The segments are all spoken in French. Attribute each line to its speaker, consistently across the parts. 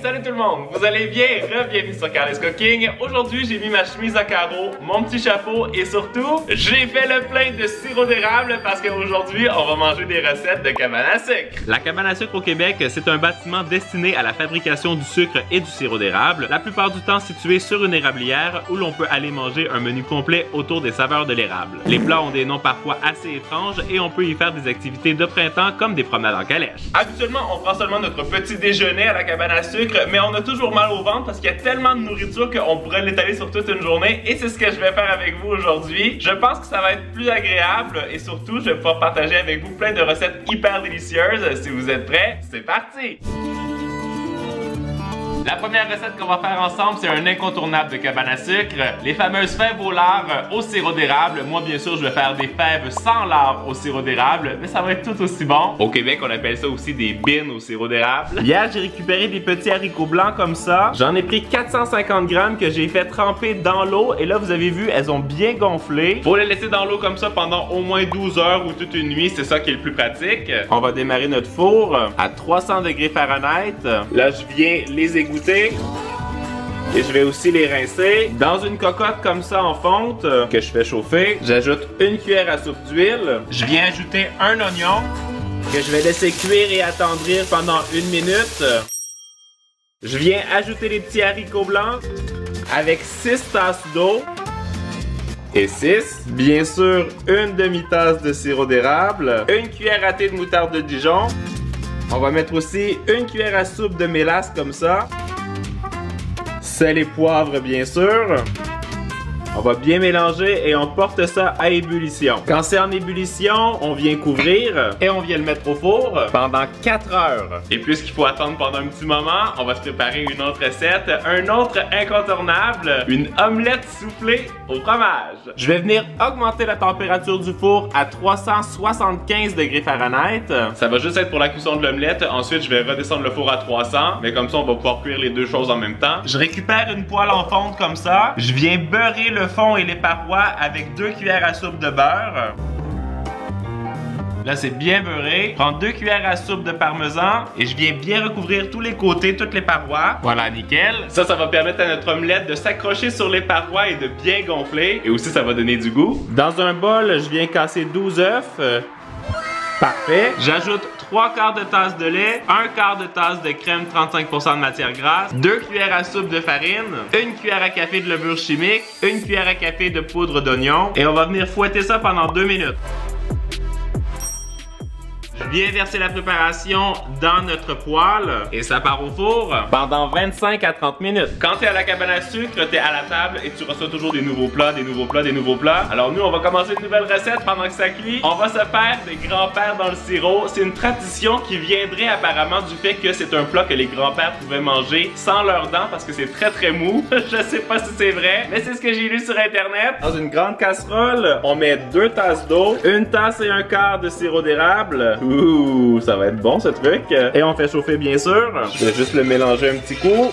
Speaker 1: salut tout le monde! Vous allez bien? Bienvenue sur Carlet's Cooking. Aujourd'hui, j'ai mis ma chemise à carreaux, mon petit chapeau et surtout, j'ai fait le plein de sirop d'érable parce qu'aujourd'hui, on va manger des recettes de cabane à sucre. La cabane à sucre au Québec, c'est un bâtiment destiné à la fabrication du sucre et du sirop d'érable, la plupart du temps situé sur une érablière où l'on peut aller manger un menu complet autour des saveurs de l'érable. Les plats ont des noms parfois assez étranges et on peut y faire des activités de printemps comme des promenades en calèche. Habituellement, on prend seulement notre petit déjeuner à la cabane à sucre, mais on a toujours mal au ventre parce qu'il y a tellement de nourriture qu'on pourrait l'étaler sur toute une journée et c'est ce que je vais faire avec vous aujourd'hui. Je pense que ça va être plus agréable et surtout, je vais pouvoir partager avec vous plein de recettes hyper délicieuses. Si vous êtes prêts, c'est parti! La première recette qu'on va faire ensemble, c'est un incontournable de cabane à sucre, les fameuses fèves au lard au sirop d'érable. Moi, bien sûr, je vais faire des fèves sans lard au sirop d'érable, mais ça va être tout aussi bon. Au Québec, on appelle ça aussi des bines au sirop d'érable. Hier, j'ai récupéré des petits haricots blancs comme ça. J'en ai pris 450 grammes que j'ai fait tremper dans l'eau et là, vous avez vu, elles ont bien gonflé. Faut les laisser dans l'eau comme ça pendant au moins 12 heures ou toute une nuit, c'est ça qui est le plus pratique. On va démarrer notre four à 300 degrés Fahrenheit. Là, je viens les égoutter. Et je vais aussi les rincer. Dans une cocotte comme ça en fonte que je fais chauffer, j'ajoute une cuillère à soupe d'huile. Je viens ajouter un oignon que je vais laisser cuire et attendrir pendant 1 minute. Je viens ajouter les petits haricots blancs avec 6 tasses d'eau. Et 6, bien sûr, une demi-tasse de sirop d'érable, une cuillère à thé de moutarde de Dijon. On va mettre aussi une cuillère à soupe de mélasse comme ça. Sel et poivre bien sûr. On va bien mélanger et on porte ça à ébullition. Quand c'est en ébullition, on vient couvrir et on vient le mettre au four pendant 4 heures. Et puisqu'il faut attendre pendant un petit moment, on va se préparer une autre recette, un autre incontournable, une omelette soufflée au fromage. Je vais venir augmenter la température du four à 375 degrés Fahrenheit. Ça va juste être pour la cuisson de l'omelette. Ensuite, je vais redescendre le four à 300, mais comme ça, on va pouvoir cuire les deux choses en même temps. Je récupère une poêle en fonte comme ça. Je viens beurrer le fond et les parois avec 2 cuillères à soupe de beurre. Là, c'est bien beurré. Je prends 2 cuillères à soupe de parmesan et je viens bien recouvrir tous les côtés, toutes les parois. Voilà, nickel. Ça va permettre à notre omelette de s'accrocher sur les parois et de bien gonfler. Et aussi, ça va donner du goût. Dans un bol, je viens casser 12 œufs. Parfait. J'ajoute 3/4 de tasse de lait, 1/4 de tasse de crème 35% de matière grasse, 2 cuillères à soupe de farine, 1 cuillère à café de levure chimique, 1 cuillère à café de poudre d'oignon et on va venir fouetter ça pendant 2 minutes. Je viens verser la préparation dans notre poêle et ça part au four pendant 25 à 30 minutes. Quand tu es à la cabane à sucre, tu es à la table et tu reçois toujours des nouveaux plats, des nouveaux plats, des nouveaux plats. Alors nous, on va commencer une nouvelle recette pendant que ça cuit. On va se faire des grands-pères dans le sirop. C'est une tradition qui viendrait apparemment du fait que c'est un plat que les grands-pères pouvaient manger sans leurs dents parce que c'est très mou. Je sais pas si c'est vrai, mais c'est ce que j'ai lu sur internet. Dans une grande casserole, on met 2 tasses d'eau, 1 tasse et 1/4 de sirop d'érable. Ouh, ça va être bon ce truc. Et on fait chauffer bien sûr. Je vais juste le mélanger un petit coup.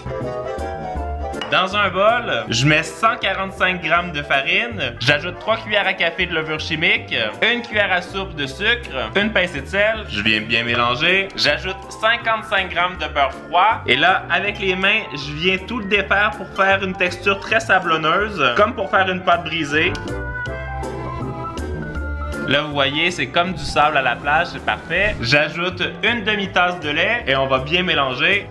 Speaker 1: Dans un bol, je mets 145 g de farine. J'ajoute 3 cuillères à café de levure chimique, 1 cuillère à soupe de sucre, 1 pincée de sel. Je viens bien mélanger. J'ajoute 55 g de beurre froid. Et là, avec les mains, je viens tout le défaire pour faire une texture très sablonneuse, comme pour faire une pâte brisée. Là, vous voyez, c'est comme du sable à la plage, c'est parfait. J'ajoute une demi-tasse de lait et on va bien mélanger.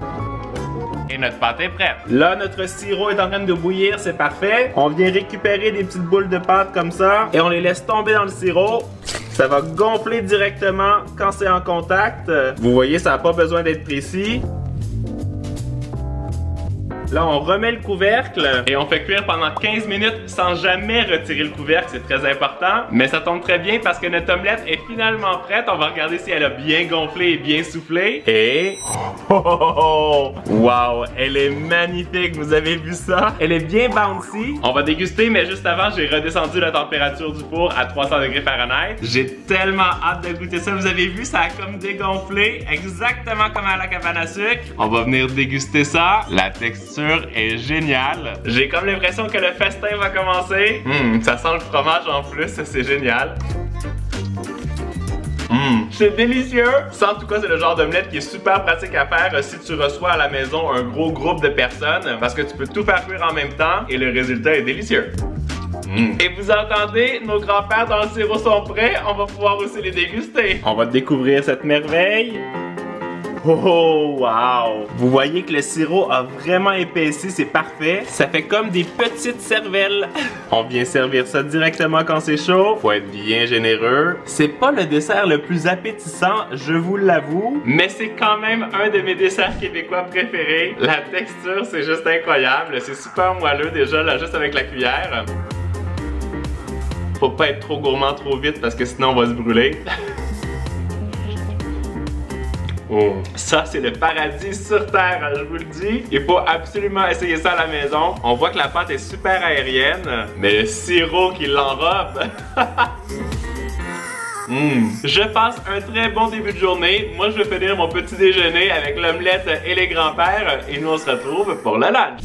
Speaker 1: Et notre pâte est prête. Là, notre sirop est en train de bouillir, c'est parfait. On vient récupérer des petites boules de pâte comme ça et on les laisse tomber dans le sirop. Ça va gonfler directement quand c'est en contact. Vous voyez, ça n'a pas besoin d'être précis. Là, on remet le couvercle et on fait cuire pendant 15 minutes sans jamais retirer le couvercle, c'est très important. Mais ça tombe très bien parce que notre omelette est finalement prête. On va regarder si elle a bien gonflé et bien soufflé. Et... Wow, elle est magnifique, vous avez vu ça? Elle est bien bouncy. On va déguster, mais juste avant, j'ai redescendu la température du four à 300 degrés Fahrenheit. J'ai tellement hâte de goûter ça. Vous avez vu, ça a comme dégonflé, exactement comme à la cabane à sucre. On va venir déguster ça. La texture est géniale. J'ai comme l'impression que le festin va commencer. Ça sent le fromage en plus, c'est génial. C'est délicieux! Ça, en tout cas, c'est le genre d'omelette qui est super pratique à faire si tu reçois à la maison un gros groupe de personnes parce que tu peux tout faire cuire en même temps et le résultat est délicieux. Et vous entendez, nos grands-pères dans le sirop sont prêts, on va pouvoir aussi les déguster. On va découvrir cette merveille. Oh, wow! Vous voyez que le sirop a vraiment épaissi, c'est parfait. Ça fait comme des petites cervelles. On vient servir ça directement quand c'est chaud. Faut être bien généreux. C'est pas le dessert le plus appétissant, je vous l'avoue, mais c'est quand même un de mes desserts québécois préférés. La texture, c'est juste incroyable. C'est super moelleux déjà, là, juste avec la cuillère. Faut pas être trop gourmand trop vite parce que sinon on va se brûler. Oh. Ça, c'est le paradis sur terre, je vous le dis. Il faut absolument essayer ça à la maison. On voit que la pâte est super aérienne, mais le sirop qui l'enrobe. Je passe un très bon début de journée. Moi, je vais finir mon petit déjeuner avec l'omelette et les grands-pères. Et nous, on se retrouve pour le lunch.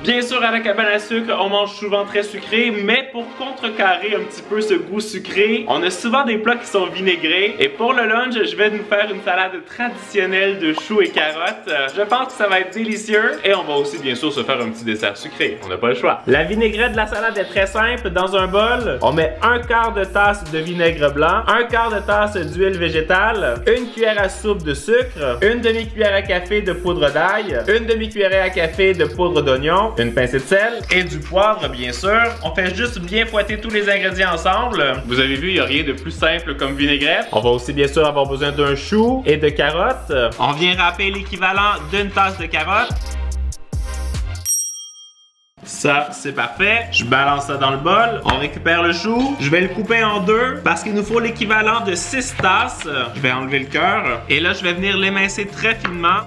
Speaker 1: Bien sûr, à la cabane à sucre, on mange souvent très sucré, mais pour contrecarrer un petit peu ce goût sucré, on a souvent des plats qui sont vinaigrés. Et pour le lunch, je vais nous faire une salade traditionnelle de choux et carottes. Je pense que ça va être délicieux. Et on va aussi, bien sûr, se faire un petit dessert sucré. On n'a pas le choix. La vinaigrette de la salade est très simple. Dans un bol, on met un quart de tasse de vinaigre blanc, un quart de tasse d'huile végétale, une cuillère à soupe de sucre, une demi-cuillère à café de poudre d'ail, une demi-cuillère à café de poudre d'oignon, une pincée de sel et du poivre, bien sûr. On fait juste bien fouetter tous les ingrédients ensemble. Vous avez vu, il n'y a rien de plus simple comme vinaigrette. On va aussi bien sûr avoir besoin d'un chou et de carottes. On vient râper l'équivalent d'une tasse de carottes. Ça, c'est parfait. Je balance ça dans le bol. On récupère le chou. Je vais le couper en deux parce qu'il nous faut l'équivalent de 6 tasses. Je vais enlever le cœur. Et là, je vais venir l'émincer très finement.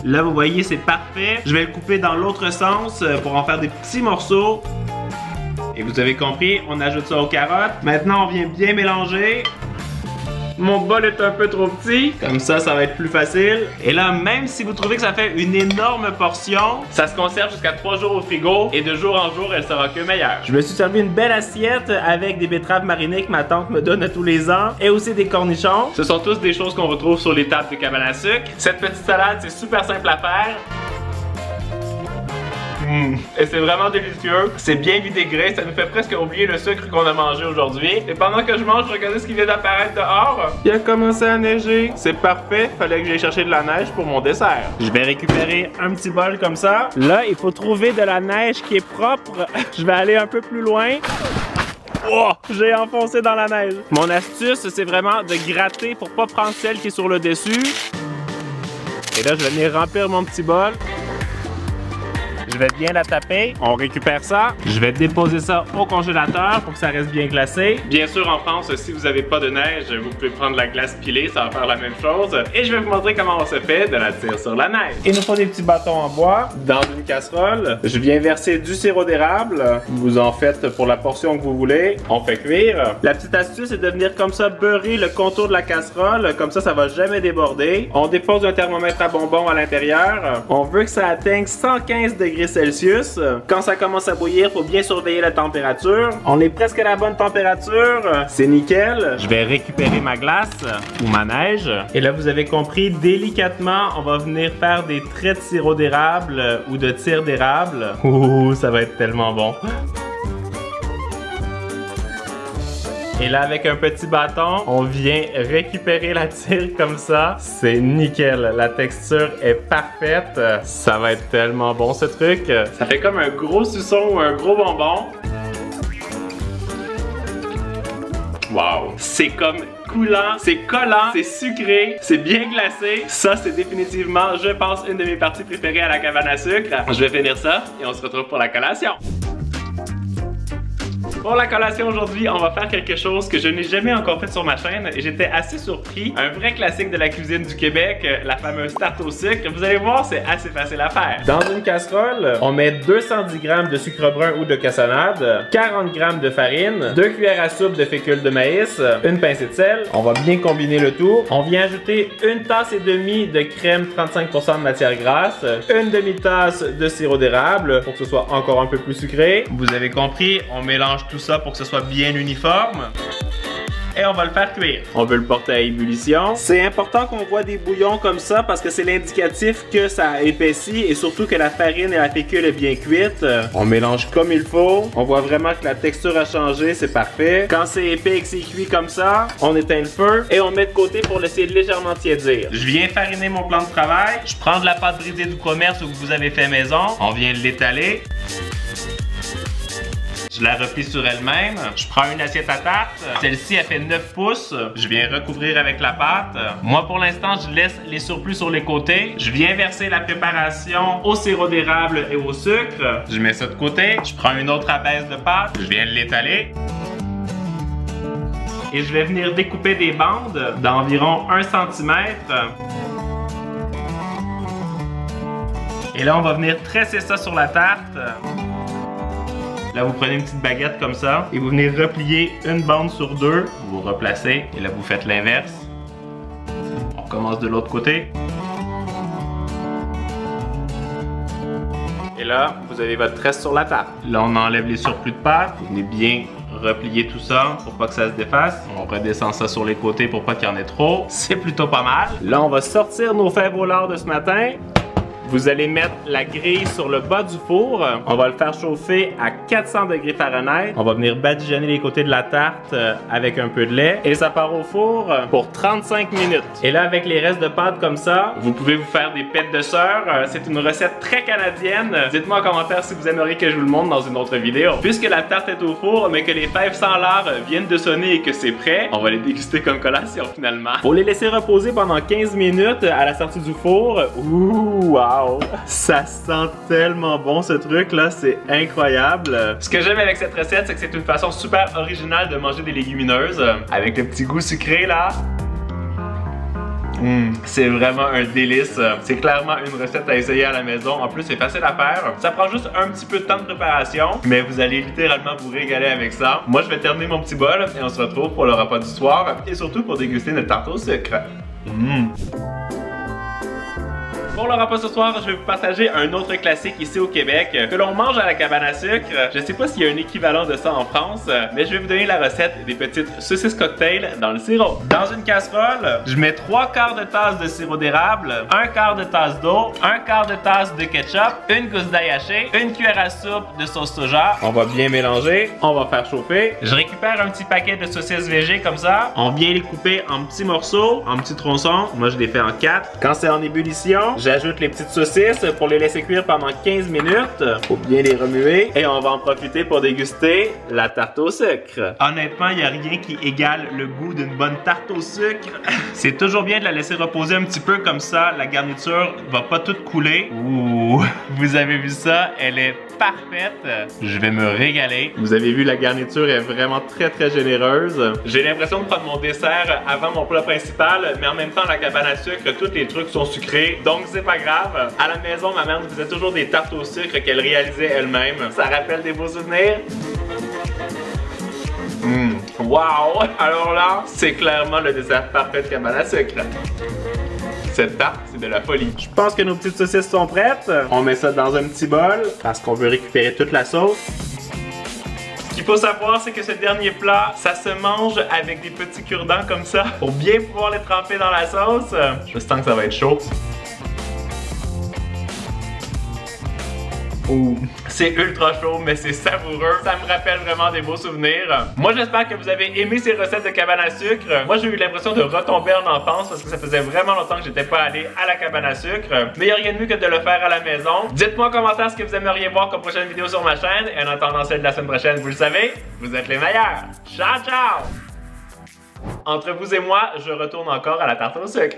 Speaker 1: Là, vous voyez, c'est parfait. Je vais le couper dans l'autre sens pour en faire des petits morceaux. Et vous avez compris, on ajoute ça aux carottes. Maintenant, on vient bien mélanger. Mon bol est un peu trop petit. Comme ça, ça va être plus facile. Et là, même si vous trouvez que ça fait une énorme portion, ça se conserve jusqu'à 3 jours au frigo. Et de jour en jour, elle sera que meilleure. Je me suis servi une belle assiette avec des betteraves marinées que ma tante me donne tous les ans. Et aussi des cornichons. Ce sont tous des choses qu'on retrouve sur les tables de cabane à sucre. Cette petite salade, c'est super simple à faire. Et c'est vraiment délicieux. C'est bien vinaigré. Ça nous fait presque oublier le sucre qu'on a mangé aujourd'hui. Et pendant que je mange, regardez ce qui vient d'apparaître dehors. Il a commencé à neiger. C'est parfait. Fallait que j'aille chercher de la neige pour mon dessert. Je vais récupérer un petit bol comme ça. Là, il faut trouver de la neige qui est propre. Je vais aller un peu plus loin. Oh, j'ai enfoncé dans la neige. Mon astuce, c'est vraiment de gratter pour pas prendre celle qui est sur le dessus. Et là, je vais venir remplir mon petit bol. Je vais bien la taper. On récupère ça. Je vais déposer ça au congélateur pour que ça reste bien glacé. Bien sûr, en France, si vous n'avez pas de neige, vous pouvez prendre la glace pilée, ça va faire la même chose. Et je vais vous montrer comment on se fait de la tire sur la neige. Il nous faut des petits bâtons en bois dans une casserole. Je viens verser du sirop d'érable. Vous en faites pour la portion que vous voulez. On fait cuire. La petite astuce, c'est de venir comme ça beurrer le contour de la casserole. Comme ça va jamais déborder. On dépose un thermomètre à bonbons à l'intérieur. On veut que ça atteigne 115 degrés Celsius. Quand ça commence à bouillir, il faut bien surveiller la température. On est presque à la bonne température. C'est nickel. Je vais récupérer ma glace ou ma neige. Et là, vous avez compris, délicatement, on va venir faire des traits de sirop d'érable ou de tire d'érable. Ouh, ça va être tellement bon. Et là, avec un petit bâton, on vient récupérer la tire comme ça. C'est nickel. La texture est parfaite. Ça va être tellement bon, ce truc. Ça fait comme un gros suçon ou un gros bonbon. Wow! C'est comme coulant, c'est collant, c'est sucré, c'est bien glacé. Ça, c'est définitivement, je pense, une de mes parties préférées à la cabane à sucre. Je vais finir ça et on se retrouve pour la collation. Pour la collation aujourd'hui, on va faire quelque chose que je n'ai jamais encore fait sur ma chaîne et j'étais assez surpris. Un vrai classique de la cuisine du Québec, la fameuse tarte au sucre. Vous allez voir, c'est assez facile à faire. Dans une casserole, on met 210 g de sucre brun ou de cassonade, 40 g de farine, 2 cuillères à soupe de fécule de maïs, une pincée de sel. On va bien combiner le tout. On vient ajouter une tasse et demie de crème 35% de matière grasse, une demi-tasse de sirop d'érable pour que ce soit encore un peu plus sucré. Vous avez compris, on mélange tout ça pour que ce soit bien uniforme. Et on va le faire cuire. On veut le porter à ébullition. C'est important qu'on voit des bouillons comme ça parce que c'est l'indicatif que ça épaissit et surtout que la farine et la fécule est bien cuite. On mélange comme il faut. On voit vraiment que la texture a changé, c'est parfait. Quand c'est épais et que c'est cuit comme ça, on éteint le feu et on met de côté pour laisser légèrement tiédir. Je viens fariner mon plan de travail. Je prends de la pâte brisée du commerce ou que vous avez fait maison. On vient l'étaler. Je la replie sur elle-même. Je prends une assiette à tarte. Celle-ci, elle fait 9 pouces. Je viens recouvrir avec la pâte. Moi, pour l'instant, je laisse les surplus sur les côtés. Je viens verser la préparation au sirop d'érable et au sucre. Je mets ça de côté. Je prends une autre abaisse de pâte. Je viens l'étaler. Et je vais venir découper des bandes d'environ 1 cm. Et là, on va venir tresser ça sur la tarte. Là, vous prenez une petite baguette comme ça et vous venez replier une bande sur 2. Vous replacez et là, vous faites l'inverse. On commence de l'autre côté. Et là, vous avez votre tresse sur la tarte. Là, on enlève les surplus de pâte. Vous venez bien replier tout ça pour pas que ça se défasse. On redescend ça sur les côtés pour pas qu'il y en ait trop. C'est plutôt pas mal. Là, on va sortir nos fèves au lard de ce matin. Vous allez mettre la grille sur le bas du four. On va le faire chauffer à 400 degrés Fahrenheit. On va venir badigeonner les côtés de la tarte avec un peu de lait. Et ça part au four pour 35 minutes. Et là, avec les restes de pâte comme ça, vous pouvez vous faire des pêtes de sœur. C'est une recette très canadienne. Dites-moi en commentaire si vous aimeriez que je vous le montre dans une autre vidéo. Puisque la tarte est au four, mais que les fèves sans lard viennent de sonner et que c'est prêt, on va les déguster comme collation finalement. Faut les laisser reposer pendant 15 minutes à la sortie du four. Ouh, wow! Ça sent tellement bon ce truc là, c'est incroyable. Ce que j'aime avec cette recette, c'est que c'est une façon super originale de manger des légumineuses avec le petit goût sucré là. C'est vraiment un délice. C'est clairement une recette à essayer à la maison. En plus, c'est facile à faire. Ça prend juste un petit peu de temps de préparation, mais vous allez littéralement vous régaler avec ça. Moi, je vais terminer mon petit bol et on se retrouve pour le repas du soir et surtout pour déguster notre tarte au sucre. Pour le repas ce soir, je vais vous partager un autre classique ici au Québec que l'on mange à la cabane à sucre. Je sais pas s'il y a un équivalent de ça en France, mais je vais vous donner la recette des petites saucisses cocktail dans le sirop. Dans une casserole, je mets 3/4 de tasse de sirop d'érable, 1/4 de tasse d'eau, 1/4 de tasse de ketchup, une gousse d'ail haché, une cuillère à soupe de sauce soja. On va bien mélanger, on va faire chauffer. Je récupère un petit paquet de saucisses végé comme ça. On vient les couper en petits morceaux, en petits tronçons. Moi, je les fais en 4. Quand c'est en ébullition, j'ajoute les petites saucisses pour les laisser cuire pendant 15 minutes. Faut bien les remuer. Et on va en profiter pour déguster la tarte au sucre. Honnêtement, il n'y a rien qui égale le goût d'une bonne tarte au sucre. C'est toujours bien de la laisser reposer un petit peu comme ça. La garniture va pas toute couler. Ouh, vous avez vu ça? Elle est parfaite. Je vais me régaler. Vous avez vu, la garniture est vraiment très généreuse. J'ai l'impression de prendre mon dessert avant mon plat principal, mais en même temps, la cabane à sucre, tous les trucs sont sucrés, donc c'est pas grave. À la maison, ma mère nous faisait toujours des tartes au sucre qu'elle réalisait elle-même. Ça rappelle des beaux souvenirs. Wow! Alors là, c'est clairement le dessert parfait de cabane à sucre. Cette tarte, c'est de la folie. Je pense que nos petites saucisses sont prêtes. On met ça dans un petit bol parce qu'on veut récupérer toute la sauce. Ce qu'il faut savoir, c'est que ce dernier plat, ça se mange avec des petits cure-dents comme ça pour bien pouvoir les tremper dans la sauce. Je sens que ça va être chaud. C'est ultra chaud, mais c'est savoureux. Ça me rappelle vraiment des beaux souvenirs. Moi, j'espère que vous avez aimé ces recettes de cabane à sucre. Moi, j'ai eu l'impression de retomber en enfance parce que ça faisait vraiment longtemps que j'étais pas allé à la cabane à sucre. Mais il n'y a rien de mieux que de le faire à la maison. Dites-moi en commentaire ce que vous aimeriez voir comme prochaine vidéo sur ma chaîne. Et en attendant celle de la semaine prochaine, vous le savez, vous êtes les meilleurs. Ciao, ciao! Entre vous et moi, je retourne encore à la tarte au sucre.